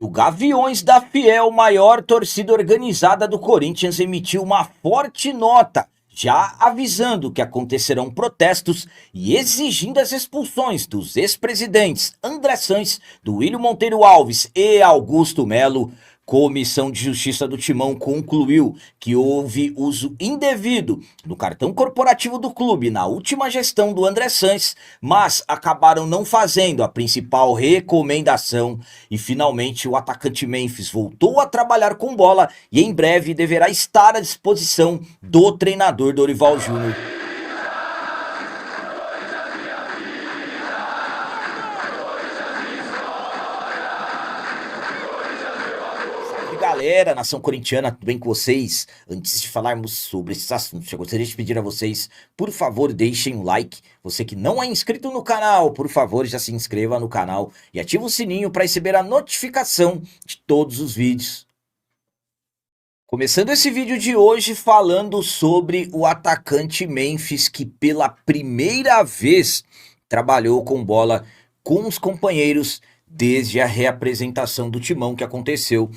O Gaviões da Fiel, maior torcida organizada do Corinthians, emitiu uma forte nota, já avisando que acontecerão protestos e exigindo as expulsões dos ex-presidentes André Sanches, Duílio Monteiro Alves e Augusto Melo. Comissão de Justiça do Timão concluiu que houve uso indevido do cartão corporativo do clube na última gestão do André Sanches, mas acabaram não fazendo a principal recomendação e finalmente o atacante Memphis voltou a trabalhar com bola e em breve deverá estar à disposição do treinador Dorival Júnior. Galera, nação corintiana, tudo bem com vocês? Antes de falarmos sobre esses assuntos, eu gostaria de pedir a vocês, por favor, deixem um like. Você que não é inscrito no canal, por favor, já se inscreva no canal e ative o sininho para receber a notificação de todos os vídeos. Começando esse vídeo de hoje falando sobre o atacante Memphis, que pela primeira vez trabalhou com bola com os companheiros desde a reapresentação do Timão que aconteceu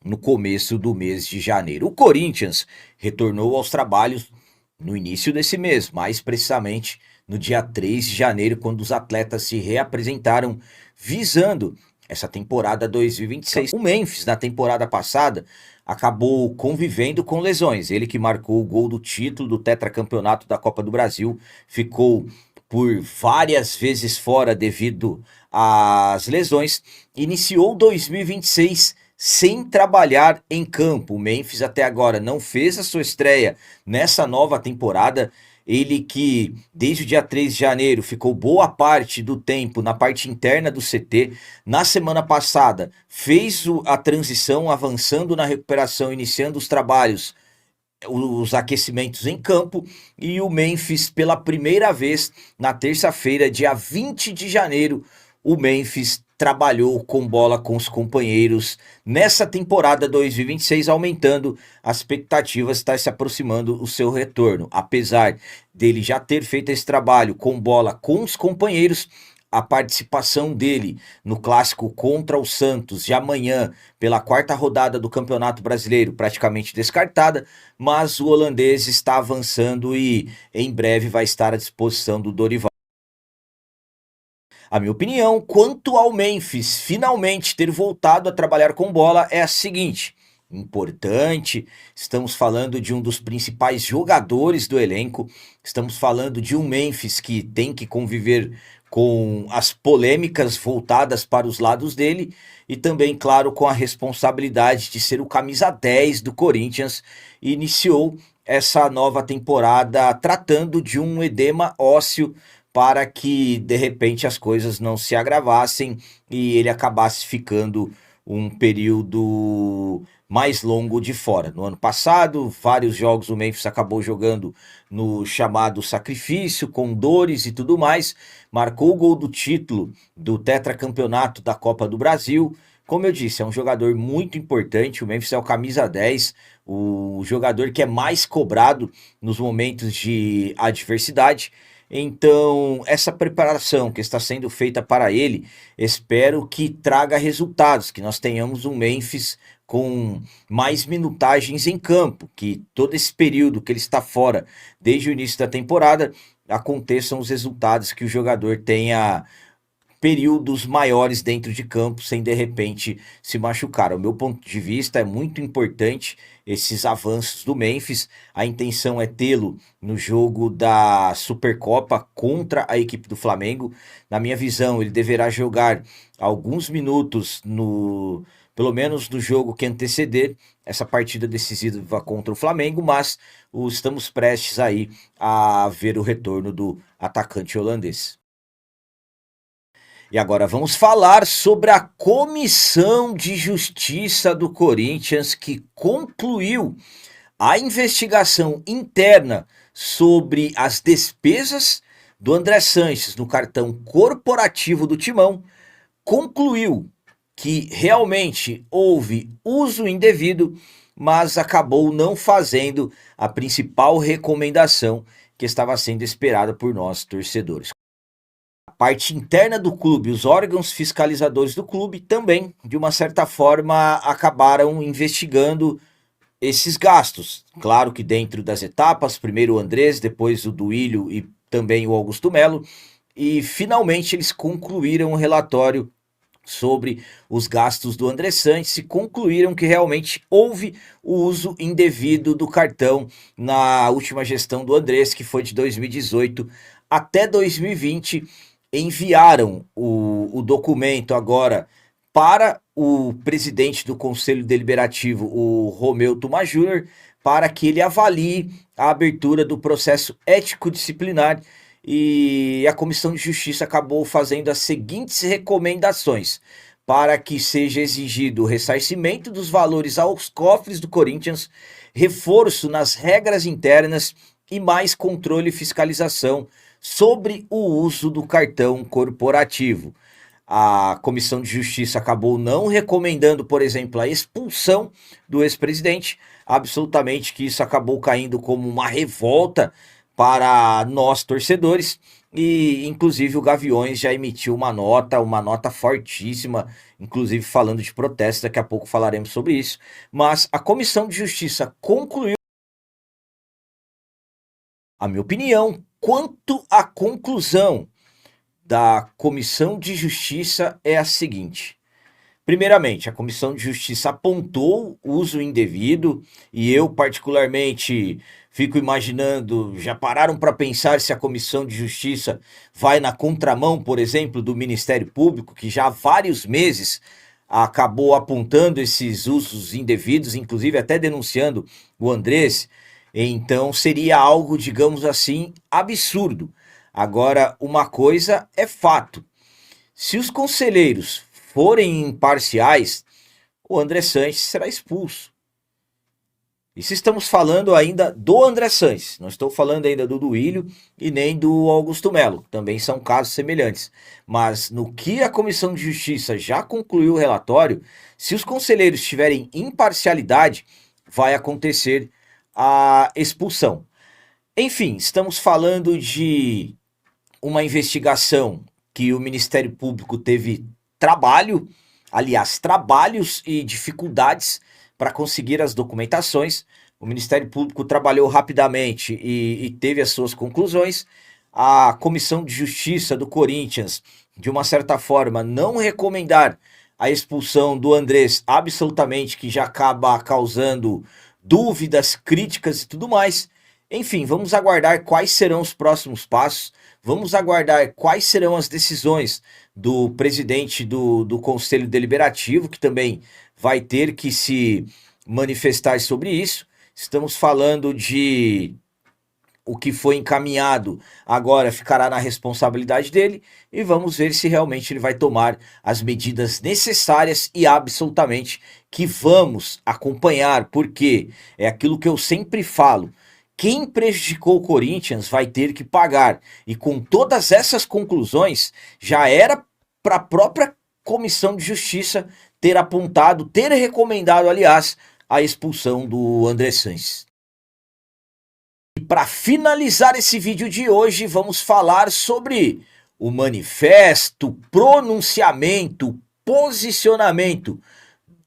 no começo do mês de janeiro. O Corinthians retornou aos trabalhos no início desse mês, mais precisamente no dia 3 de janeiro, quando os atletas se reapresentaram visando essa temporada 2026. O Memphis, na temporada passada, acabou convivendo com lesões. Ele que marcou o gol do título do tetracampeonato da Copa do Brasil, ficou por várias vezes fora devido às lesões, iniciou 2026 sem trabalhar em campo. O Memphis até agora não fez a sua estreia nessa nova temporada. Ele que desde o dia 3 de janeiro ficou boa parte do tempo na parte interna do CT. Na semana passada fez a transição, avançando na recuperação, iniciando os trabalhos, os aquecimentos em campo. E o Memphis pela primeira vez na terça-feira, dia 20 de janeiro, o Memphis trabalhou com bola com os companheiros nessa temporada 2026, aumentando as expectativas, está se aproximando o seu retorno. Apesar dele já ter feito esse trabalho com bola com os companheiros, a participação dele no clássico contra o Santos de amanhã, pela quarta rodada do Campeonato Brasileiro, praticamente descartada, mas o holandês está avançando e em breve vai estar à disposição do Dorival. A minha opinião quanto ao Memphis finalmente ter voltado a trabalhar com bola é a seguinte: importante, estamos falando de um dos principais jogadores do elenco, estamos falando de um Memphis que tem que conviver com as polêmicas voltadas para os lados dele e também, claro, com a responsabilidade de ser o camisa 10 do Corinthians. E iniciou essa nova temporada tratando de um edema ósseo para que de repente as coisas não se agravassem e ele acabasse ficando um período mais longo de fora. No ano passado, vários jogos o Memphis acabou jogando no chamado sacrifício, com dores e tudo mais, marcou o gol do título do tetracampeonato da Copa do Brasil. Como eu disse, é um jogador muito importante, o Memphis é o camisa 10, o jogador que é mais cobrado nos momentos de adversidade. Então, essa preparação que está sendo feita para ele, espero que traga resultados, que nós tenhamos um Memphis com mais minutagens em campo, que todo esse período que ele está fora, desde o início da temporada, aconteçam os resultados, que o jogador tenha períodos maiores dentro de campo sem de repente se machucar. Ao meu ponto de vista, é muito importante esses avanços do Memphis. A intenção é tê-lo no jogo da Supercopa contra a equipe do Flamengo. Na minha visão, ele deverá jogar alguns minutos pelo menos no jogo que anteceder essa partida decisiva contra o Flamengo, mas estamos prestes aí a ver o retorno do atacante holandês. E agora vamos falar sobre a Comissão de Justiça do Corinthians, que concluiu a investigação interna sobre as despesas do André Sanches no cartão corporativo do Timão, concluiu que realmente houve uso indevido, mas acabou não fazendo a principal recomendação que estava sendo esperada por nós, torcedores. parte interna do clube, os órgãos fiscalizadores do clube também, de uma certa forma, acabaram investigando esses gastos. Claro que dentro das etapas, primeiro o Andrés, depois o Duílio e também o Augusto Melo, e finalmente eles concluíram o relatório sobre os gastos do André Sanches e concluíram que realmente houve o uso indevido do cartão na última gestão do Andrés, que foi de 2018 até 2020. Enviaram o documento agora para o presidente do Conselho Deliberativo, o Romeu Tuma Júnior, para que ele avalie a abertura do processo ético-disciplinar, e a Comissão de Justiça acabou fazendo as seguintes recomendações: para que seja exigido o ressarcimento dos valores aos cofres do Corinthians, reforço nas regras internas e mais controle e fiscalização sobre o uso do cartão corporativo. A Comissão de Justiça acabou não recomendando, por exemplo, a expulsão do ex-presidente, absolutamente, que isso acabou caindo como uma revolta para nós torcedores, e inclusive o Gaviões já emitiu uma nota fortíssima, inclusive falando de protesto, daqui a pouco falaremos sobre isso, mas a Comissão de Justiça concluiu. A minha opinião quanto à conclusão da Comissão de Justiça é a seguinte: primeiramente, a Comissão de Justiça apontou o uso indevido, e eu particularmente fico imaginando, já pararam para pensar se a Comissão de Justiça vai na contramão, por exemplo, do Ministério Público, que já há vários meses acabou apontando esses usos indevidos, inclusive até denunciando o Andrés. Então seria algo, digamos assim, absurdo. Agora, uma coisa é fato: se os conselheiros forem imparciais, o André Sanches será expulso. Isso estamos falando ainda do André Sanches, não estou falando ainda do Duílio e nem do Augusto Melo, também são casos semelhantes. Mas no que a Comissão de Justiça já concluiu o relatório, se os conselheiros tiverem imparcialidade, vai acontecer a expulsão. Enfim, estamos falando de uma investigação que o Ministério Público teve trabalhos e dificuldades para conseguir as documentações. O Ministério Público trabalhou rapidamente e teve as suas conclusões. A Comissão de Justiça do Corinthians, de uma certa forma, não recomendar a expulsão do Andrés, absolutamente, que já acaba causando dúvidas, críticas e tudo mais. Enfim, vamos aguardar quais serão os próximos passos, vamos aguardar quais serão as decisões do presidente do Conselho Deliberativo, que também vai ter que se manifestar sobre isso. Estamos falando de o que foi encaminhado, agora ficará na responsabilidade dele, e vamos ver se realmente ele vai tomar as medidas necessárias, e absolutamente que vamos acompanhar, porque é aquilo que eu sempre falo: quem prejudicou o Corinthians vai ter que pagar. E com todas essas conclusões, já era para a própria Comissão de Justiça ter apontado, ter recomendado, aliás, a expulsão do André Sanches. E para finalizar esse vídeo de hoje, vamos falar sobre o manifesto, pronunciamento, posicionamento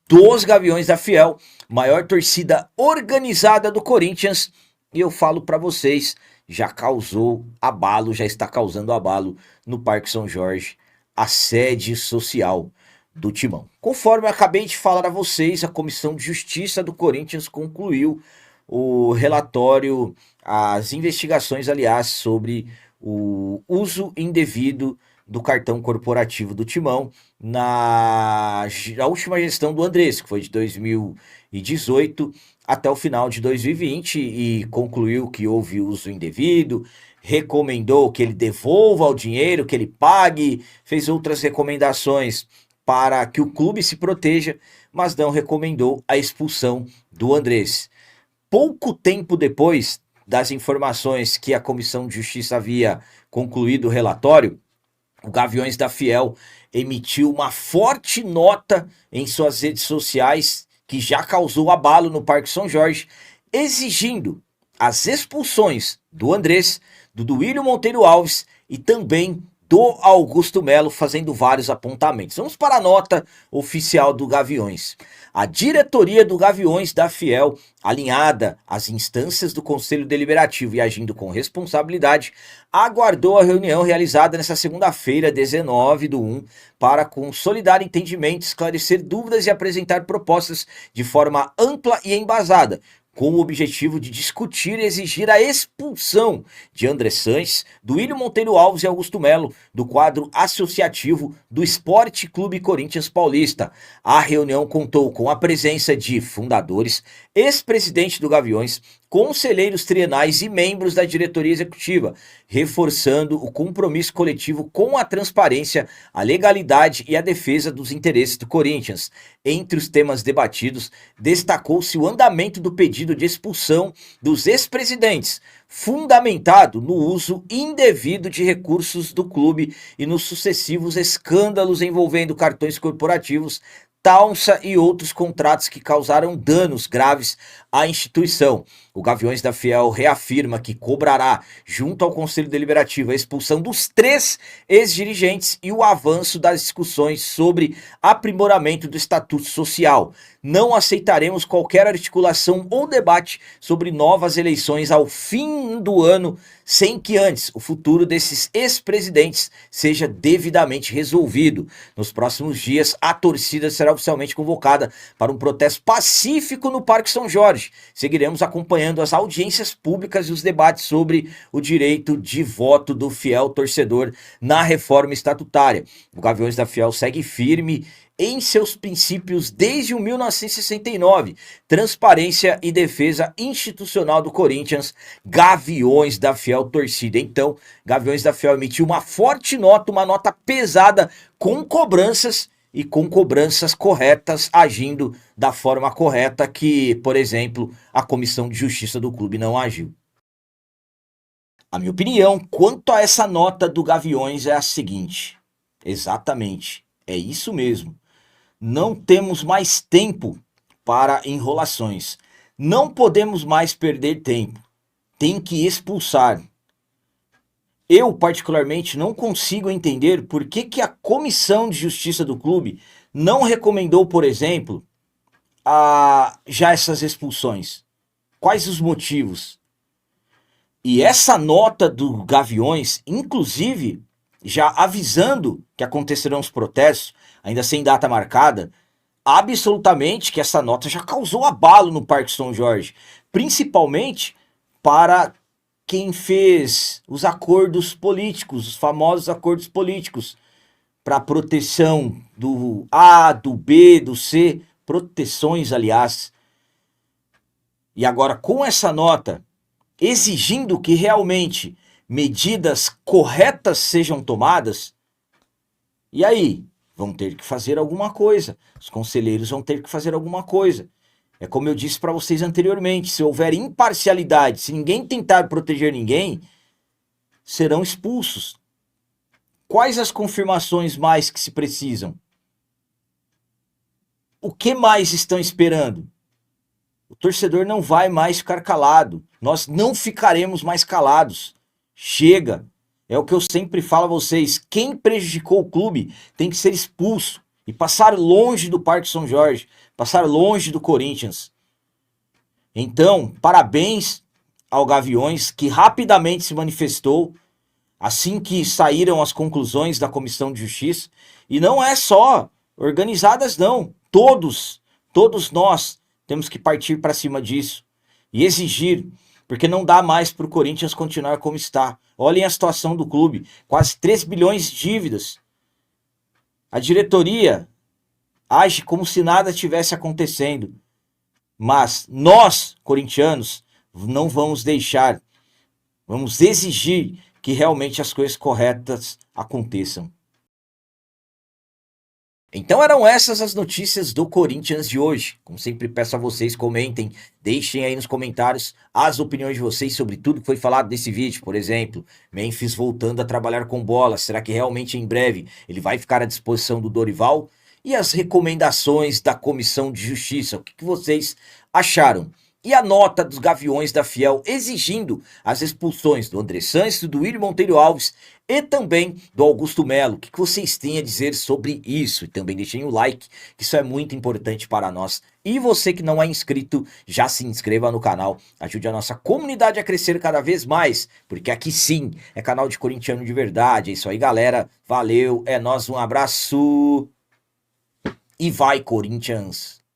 dos Gaviões da Fiel, maior torcida organizada do Corinthians. E eu falo para vocês, já causou abalo, já está causando abalo no Parque São Jorge, a sede social do Timão. Conforme eu acabei de falar a vocês, a Comissão de Justiça do Corinthians concluiu o relatório, as investigações, aliás, sobre o uso indevido do cartão corporativo do Timão na última gestão do Andrés, que foi de 2018 até o final de 2020, e concluiu que houve uso indevido, recomendou que ele devolva o dinheiro, que ele pague, fez outras recomendações para que o clube se proteja, mas não recomendou a expulsão do Andrés. Pouco tempo depois das informações que a Comissão de Justiça havia concluído o relatório, o Gaviões da Fiel emitiu uma forte nota em suas redes sociais, que já causou abalo no Parque São Jorge, exigindo as expulsões do Andrés, do Duílio Monteiro Alves e também do Augusto Melo, fazendo vários apontamentos. Vamos para a nota oficial do Gaviões. A diretoria do Gaviões da Fiel, alinhada às instâncias do Conselho Deliberativo e agindo com responsabilidade, aguardou a reunião realizada nesta segunda-feira, 19/1, para consolidar entendimentos, esclarecer dúvidas e apresentar propostas de forma ampla e embasada, com o objetivo de discutir e exigir a expulsão de André Sanches, do William Monteiro Alves e Augusto Melo, do quadro associativo do Esporte Clube Corinthians Paulista. A reunião contou com a presença de fundadores, ex-presidente do Gaviões, conselheiros trienais e membros da diretoria executiva, reforçando o compromisso coletivo com a transparência, a legalidade e a defesa dos interesses do Corinthians. Entre os temas debatidos, destacou-se o andamento do pedido de expulsão dos ex-presidentes, fundamentado no uso indevido de recursos do clube e nos sucessivos escândalos envolvendo cartões corporativos, Taunsa e outros contratos que causaram danos graves à instituição. O Gaviões da Fiel reafirma que cobrará, junto ao Conselho Deliberativo, a expulsão dos 3 ex-dirigentes e o avanço das discussões sobre aprimoramento do Estatuto Social. Não aceitaremos qualquer articulação ou debate sobre novas eleições ao fim do ano, sem que antes o futuro desses ex-presidentes seja devidamente resolvido. Nos próximos dias, a torcida será oficialmente convocada para um protesto pacífico no Parque São Jorge. Seguiremos acompanhando as audiências públicas e os debates sobre o direito de voto do fiel torcedor na reforma estatutária. O Gaviões da Fiel segue firme em seus princípios desde 1969, transparência e defesa institucional do Corinthians. Gaviões da Fiel torcida. Então, Gaviões da Fiel emitiu uma forte nota, uma nota pesada, com cobranças e com cobranças corretas, agindo da forma correta que, por exemplo, a Comissão de Justiça do clube não agiu. A minha opinião quanto a essa nota do Gaviões é a seguinte: exatamente, é isso mesmo. Não temos mais tempo para enrolações. Não podemos mais perder tempo. Tem que expulsar. Eu, particularmente, não consigo entender por que a Comissão de Justiça do clube não recomendou, por exemplo, já essas expulsões. Quais os motivos? E essa nota do Gaviões, inclusive, já avisando que acontecerão os protestos, ainda sem data marcada, absolutamente que essa nota já causou abalo no Parque São Jorge, principalmente para quem fez os acordos políticos, os famosos acordos políticos, para proteção do A, do B, do C, proteções, aliás. E agora, com essa nota, exigindo que realmente medidas corretas sejam tomadas, e aí? Vão ter que fazer alguma coisa. Os conselheiros vão ter que fazer alguma coisa. É como eu disse para vocês anteriormente, se houver imparcialidade, se ninguém tentar proteger ninguém, serão expulsos. Quais as confirmações mais que se precisam? O que mais estão esperando? O torcedor não vai mais ficar calado. Nós não ficaremos mais calados. Chega. É o que eu sempre falo a vocês. Quem prejudicou o clube tem que ser expulso e passar longe do Parque São Jorge, passar longe do Corinthians. Então, parabéns ao Gaviões, que rapidamente se manifestou assim que saíram as conclusões da Comissão de Justiça. E não é só organizadas, não. Todos nós temos que partir para cima disso e exigir, porque não dá mais para o Corinthians continuar como está. Olhem a situação do clube, quase 3 bilhões de dívidas. A diretoria age como se nada estivesse acontecendo. Mas nós, corintianos, não vamos deixar, vamos exigir que realmente as coisas corretas aconteçam. Então eram essas as notícias do Corinthians de hoje. Como sempre peço a vocês, comentem, deixem aí nos comentários as opiniões de vocês sobre tudo que foi falado nesse vídeo. Por exemplo, Memphis voltando a trabalhar com bola. Será que realmente em breve ele vai ficar à disposição do Dorival? E as recomendações da Comissão de Justiça, o que vocês acharam? E a nota dos Gaviões da Fiel exigindo as expulsões do André Sanches, do Willian Monteiro Alves e também do Augusto Melo. O que vocês têm a dizer sobre isso? E também deixem o like, que isso é muito importante para nós. E você que não é inscrito, já se inscreva no canal, ajude a nossa comunidade a crescer cada vez mais, porque aqui sim é canal de corintiano de verdade. É isso aí, galera. Valeu, é nóis, um abraço e vai, Corinthians!